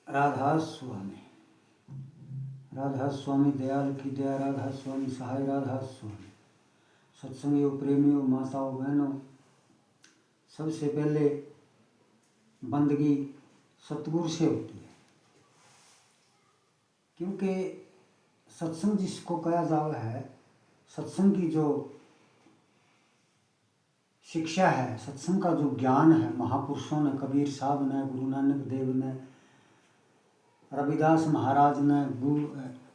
राधा स्वामी, राधा स्वामी दयाल की दया, राधा स्वामी सहाय, राधा स्वामी सत्संगियों, प्रेमियों, माताओं, बहनों, सबसे पहले बंदगी सतगुरु से होती है, क्योंकि सत्संग जिसको कहा जाता है, सत्संग की जो शिक्षा है, सत्संग का जो ज्ञान है, महापुरुषों ने, कबीर साहब ने, गुरु नानक देव ने, रविदास महाराज ने,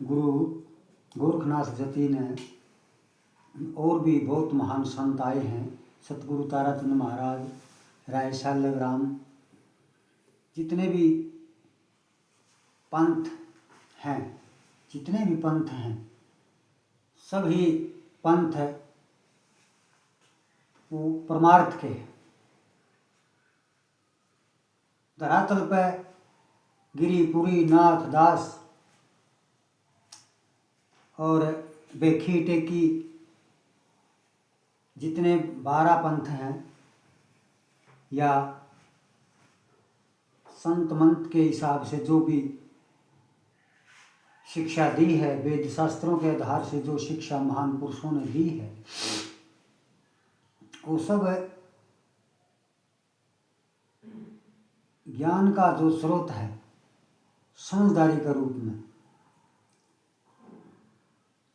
गुरु गोरखनाथ जती ने, और भी बहुत महान संत आए हैं, सतगुरु ताराचंद महाराज, राय शालग्राम, जितने भी पंथ हैं, जितने भी पंथ हैं, सभी पंथ वो परमार्थ के धरातल पर गिरी, पुरी, नाथ, दास और बेखी टेकी, जितने 12 पंथ हैं या संत मंत के हिसाब से जो भी शिक्षा दी है, वेद शास्त्रों के आधार से जो शिक्षा महान पुरुषों ने दी है, वो सब ज्ञान का जो स्रोत है समझदारी के रूप में,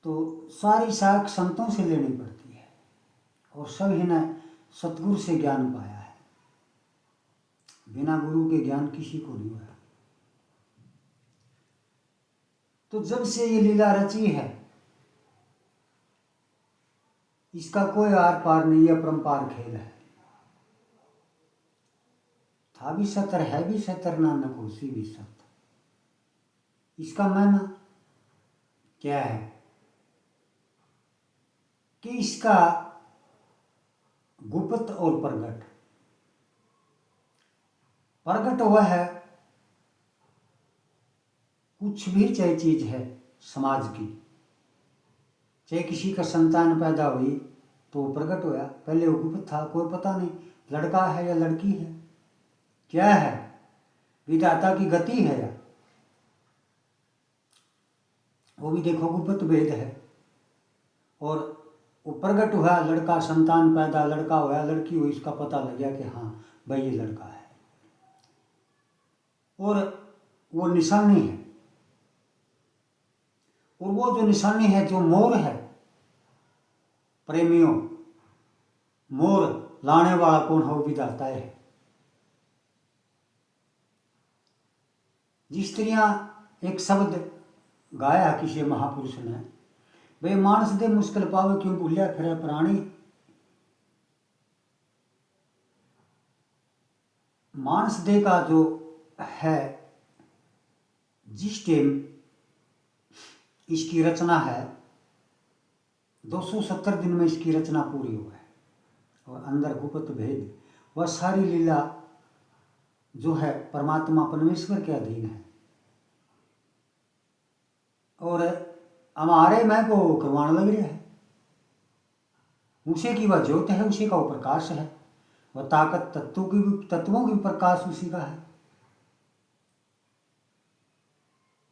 तो सारी साख संतों से लेनी पड़ती है, और सभी ने सतगुरु से ज्ञान पाया है। बिना गुरु के ज्ञान किसी को नहीं हुआ। तो जब से ये लीला रची है, इसका कोई आर पार नहीं, है परम्पार खेल है। था भी सतर, है भी सतर, नानक होसी भी सत। इसका मायना क्या है कि इसका गुप्त और प्रगट, प्रगट हुआ है कुछ भी चाहे चीज है समाज की, चाहे किसी का संतान पैदा हुई तो प्रकट होया, पहले वो गुप्त था, कोई पता नहीं लड़का है या लड़की है, क्या है, विधाता की गति है, या वो भी देखो गुप्त भेद है। और वो प्रकट हुआ, लड़का, संतान पैदा, लड़का हुआ, लड़की हुई, इसका पता लग गया कि हाँ भाई ये लड़का है, और वो निशानी है। और वो जो निशानी है, जो मोर है, प्रेमियों, मोर लाने वाला कौन है? वो विधाता है। जिस तरह एक शब्द गाया किसी महापुरुष ने, वे मानस दे मुश्किल पावे क्यों भूलिया फिरे प्राणी। मानस दे का जो है, जिस टाइम इसकी रचना है, 270 दिन में इसकी रचना पूरी हुआ है, और अंदर गुप्त भेद, वह सारी लीला जो है परमात्मा परमेश्वर के अधीन है, और हमारे मैं को करवाने लग रहा है। उसी की वह ज्योत है, उसी का वो प्रकाश है, वह ताकत तत्वों की प्रकाश उसी का है,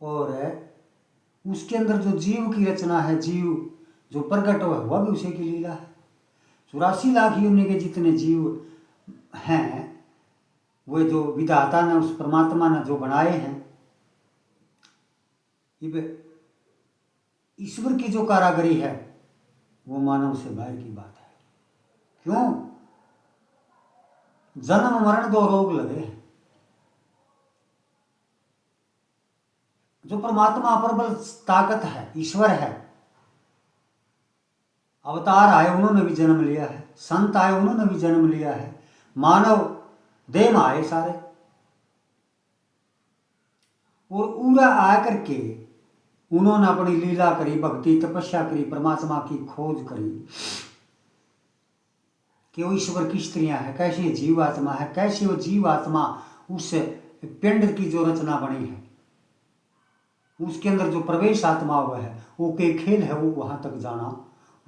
और उसके अंदर जो जीव की रचना है, जीव जो प्रकट हुआ, वह भी उसी की लीला है। 84 लाख योनि के जितने जीव हैं, वे जो विधाता ने, उस परमात्मा ने जो बनाए हैं, ईश्वर की जो कारागरी है, वो मानव से बाहर की बात है। क्यों? जन्म मरण 2 रोग लगे हैं। जो परमात्मा प्रबल ताकत है, ईश्वर है, अवतार आए उन्होंने भी जन्म लिया है, संत आए उन्होंने भी जन्म लिया है, मानव देह में आए सारे, और उड़ा आ करके उन्होंने अपनी लीला करी, भक्ति तपस्या करी, परमात्मा की खोज करी कि वो ईश्वर किस तरह है, कैसी जीवात्मा है, कैसी वो जीवात्मा उस पिंड की जो रचना बनी है, उसके अंदर जो प्रवेश आत्मा हुआ है, वो के खेल है, वो वहां तक जाना,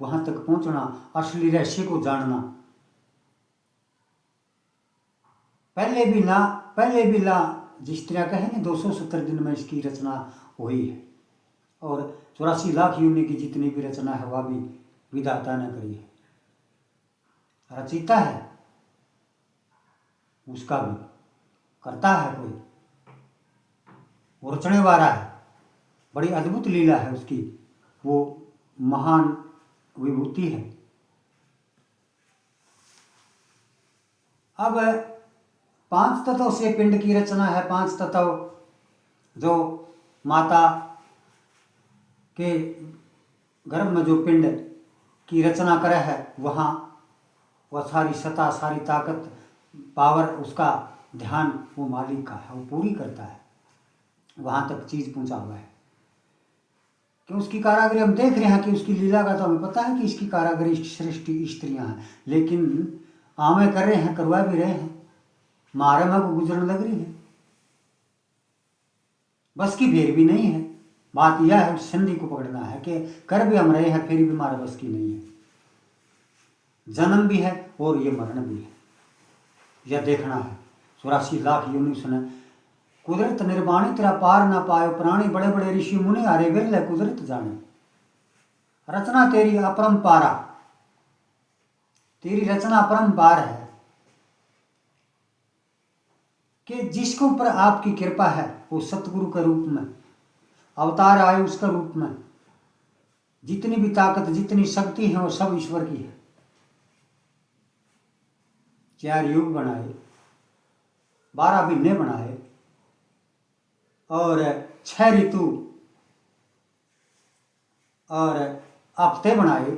वहां तक पहुंचना, असली रहस्य को जानना। पहले भी ला जिस तरह कहे ना 270 दिन में इसकी रचना हुई है, और 84 लाख योनि की जितनी भी रचना है वह भी विधाता ने करी है। रचिता है उसका भी करता है कोई, वो रचने वाला है। बड़ी अद्भुत लीला है उसकी, वो महान विभूति है। अब 5 तत्वों से पिंड की रचना है। 5 तत्व जो माता के गर्भ में जो पिंड की रचना करे है, वहाँ वह सारी सत्ता, सारी ताकत, पावर, उसका ध्यान वो मालिक का है, वो पूरी करता है, वहाँ तक चीज़ पहुँचा हुआ है। कि उसकी कारागरी हम देख रहे हैं कि उसकी लीला का तो हमें पता है कि इसकी कारागरी सृष्टि स्त्रियाँ हैं, लेकिन आमे कर रहे हैं, करवा भी रहे हैं, मारे में को गुजरने लग रही है, बस की भेर भी नहीं है। बात यह है संधि को पकड़ना है कि कर भी हम रहे हैं फिर भी हमारे बस की नहीं है। जन्म भी है और ये मरण भी है, यह देखना है। 84 लाख योनि उसने कुदरत निर्वाणी तेरा पार ना पायो प्राणी, बड़े बड़े ऋषि मुनि हारे विरले कुदरत जाने। रचना तेरी अपरंपारा, तेरी रचना अपरंपार है कि जिसके ऊपर आपकी कृपा है वो सतगुरु के रूप में अवतार आए, उसका रूप में जितनी भी ताकत, जितनी शक्ति है वो सब ईश्वर की है। 4 युग बनाए, 12 महीने बनाए और 6 ऋतु और हफ्ते बनाए।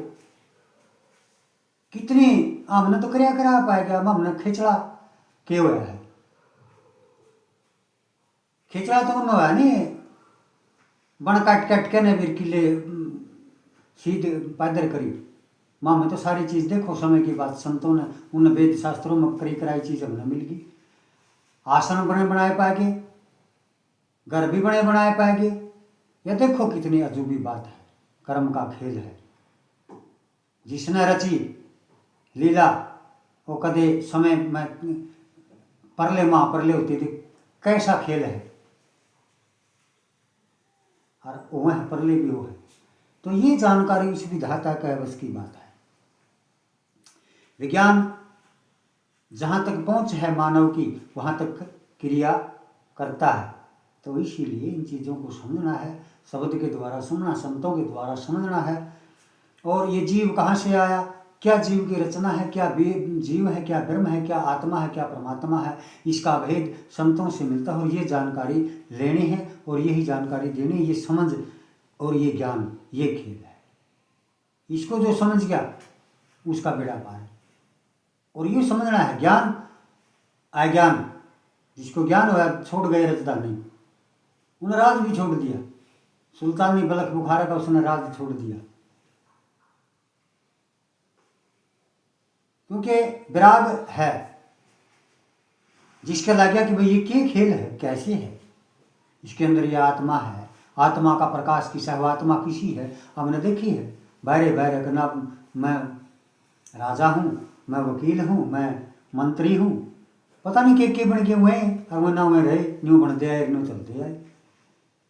कितनी हमने तो क्रिया करा पाएगा, हमने खिचड़ा के हुआ है। खिचड़ा तो उन्होंने हुआ नहीं, बन काट काट के ने फिर किले सीध पैदल करी। माँ में तो सारी चीज़ देखो, समय की बात, संतों ने उन वेद शास्त्रों में करी कराई चीज़ हमने मिल गई। आसन बने बनाए पाएगे, घर भी बने बनाए पाएगे। यह देखो कितनी अजूबी बात है, कर्म का खेल है। जिसने रची लीला वो कदे समय में परले माँ परले होती थी, कैसा खेल है, और वह परले भी वो है। तो ये जानकारी उस विधाता का बस की बात है। विज्ञान जहाँ तक पहुँच है मानव की, वहाँ तक क्रिया करता है। तो इसीलिए इन चीज़ों को समझना है, शब्द के द्वारा सुनना, संतों के द्वारा समझना है। और ये जीव कहाँ से आया, क्या जीव की रचना है, क्या जीव है, क्या ब्रह्म है, क्या आत्मा है, क्या परमात्मा है, इसका भेद संतों से मिलता है। और ये जानकारी लेनी है और यही जानकारी देनी है। ये समझ और ये ज्ञान, ये खेल है। इसको जो समझ गया उसका बेड़ा पार है। और ये समझना है ज्ञान अज्ञान, जिसको ज्ञान हुआ छोड़ गए रजदा नहीं, उन्हें राज भी छोड़ दिया। सुल्तानी बलख बुखारा का उसने राज छोड़ दिया, क्योंकि विराग है। जिसके लग गया कि भाई ये क्या खेल है, कैसे है, इसके अंदर ये आत्मा है, आत्मा का प्रकाश किसा है, आत्मा किसी है, हमने देखी है। बहरे बहरे करना, मैं राजा हूँ, मैं वकील हूँ, मैं मंत्री हूँ, पता नहीं के बन के हुए हैं, और वो ना हुए रहे, न्यू बन दे आए, न्यू चलते आए।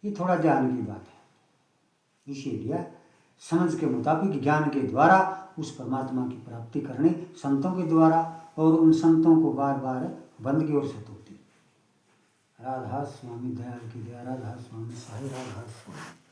ये थोड़ा ध्यान की बात है। इसीलिए समझ के मुताबिक ज्ञान के द्वारा उस परमात्मा की प्राप्ति करनी, संतों के द्वारा, और उन संतों को बार बार बंद की ओर से तोड़ती। राधा स्वामी दयाल की दया, राधा स्वामी साई, राधा स्वामी।